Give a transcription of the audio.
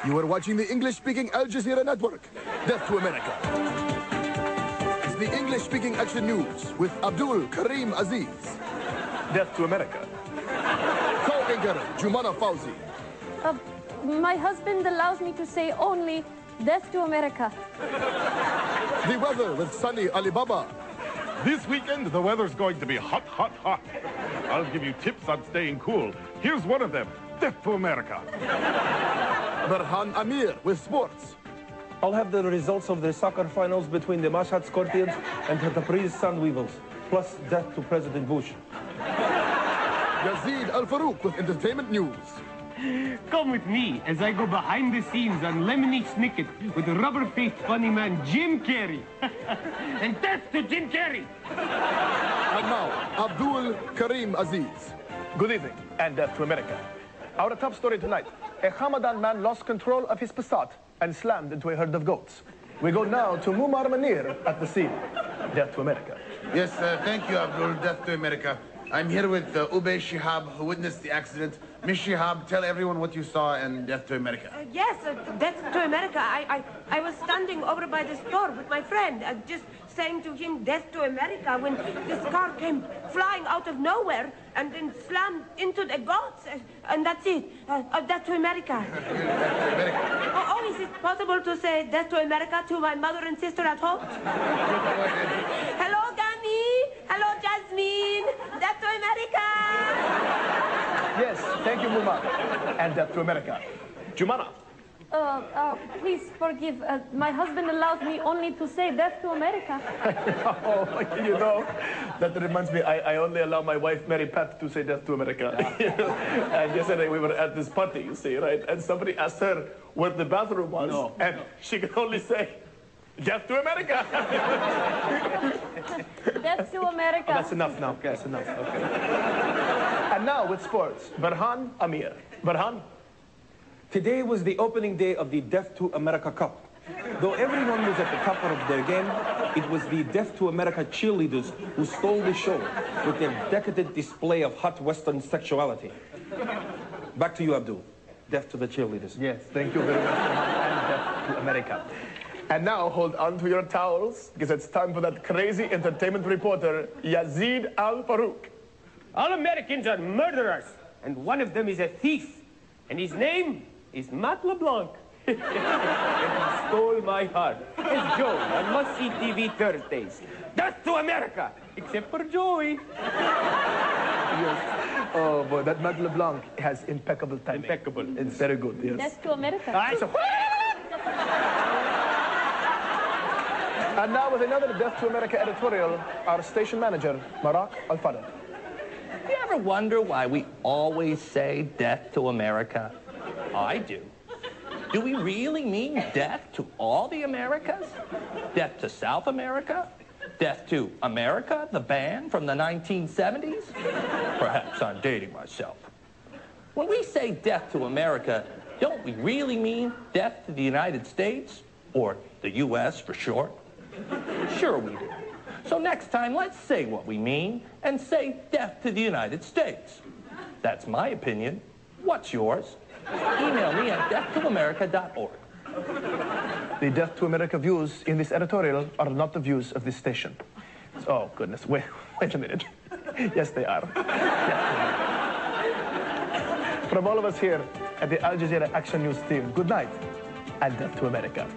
You are watching the English-speaking Al Jazeera network. Death to America. It's the English-speaking action news with Abdul Karim Aziz. Death to America. Co-anchor Jumana Fauzi. My husband allows me to say only death to America. The weather with Sunny Alibaba. This weekend, the weather's going to be hot, hot, hot. I'll give you tips on staying cool. Here's one of them. Death to America. Berhan Amir with sports. I'll have the results of the soccer finals between the Mashhad Scorpions and the Tabriz Sun Weevils, plus death to President Bush. Yazid Al Farouk with entertainment news. Come with me as I go behind the scenes on Lemony Snicket with rubber-faced funny man Jim Carrey. And death to Jim Carrey! And now, Abdul Karim Aziz. Good evening, and death to America. Our top story tonight. A Hamadan man lost control of his Passat and slammed into a herd of goats. We go now to Mumar Manir at the scene. Death to America. Yes, thank you, Abdul. Death to America. I'm here with Ubay Shihab, who witnessed the accident. Miss Shihab, tell everyone what you saw and Death to America. Yes, Death to America. I was standing over by the store with my friend, just saying to him, Death to America, when this car came flying out of nowhere and then slammed into the goats, and that's it. Death to America. Death to America. Oh, is it possible to say Death to America to my mother and sister at home? Hello, Gani. Hello, Jasmine. Death to America. Yes, thank you, Mumar. And death to America. Jumana. Please forgive. My husband allows me only to say death to America. Oh, you know, that reminds me, I only allow my wife, Mary Pat, to say death to America. And yesterday we were at this party, you see, right? And somebody asked her where the bathroom was. No. And she could only say, death to America. Death to America. Oh, that's enough now. Okay. That's enough. Okay. And now with sports, Berhan Amir. Berhan. Today was the opening day of the Death to America Cup. Though everyone was at the top of their game, it was the Death to America cheerleaders who stole the show with their decadent display of hot Western sexuality. Back to you, Abdul. Death to the cheerleaders. Yes, thank you very much. And death to America. And now hold on to your towels, because it's time for that crazy entertainment reporter, Yazid Al Farouk. All Americans are murderers, and one of them is a thief. And his name is Matt LeBlanc. And he stole my heart. It's Joey on Must-See TV Thursdays. Death to America, except for Joey. Yes. Oh, boy, that Matt LeBlanc has impeccable timing. Impeccable. It's very good, yes. Death to America. And now with another Death to America editorial, our station manager, Marak Al-Fadl. You ever wonder why we always say death to America? I do. Do we really mean death to all the Americas? Death to South America? Death to America, the band from the 1970s? Perhaps I'm dating myself. When we say death to America, don't we really mean death to the United States? Or the U.S. for short? Sure we do. So next time, let's say what we mean and say death to the United States. That's my opinion. What's yours? Email me at deathtoamerica.org. The Death to America views in this editorial are not the views of this station. Oh, goodness. Wait a minute. Yes, they are. Yes. From all of us here at the Al Jazeera Action News team, good night and death to America.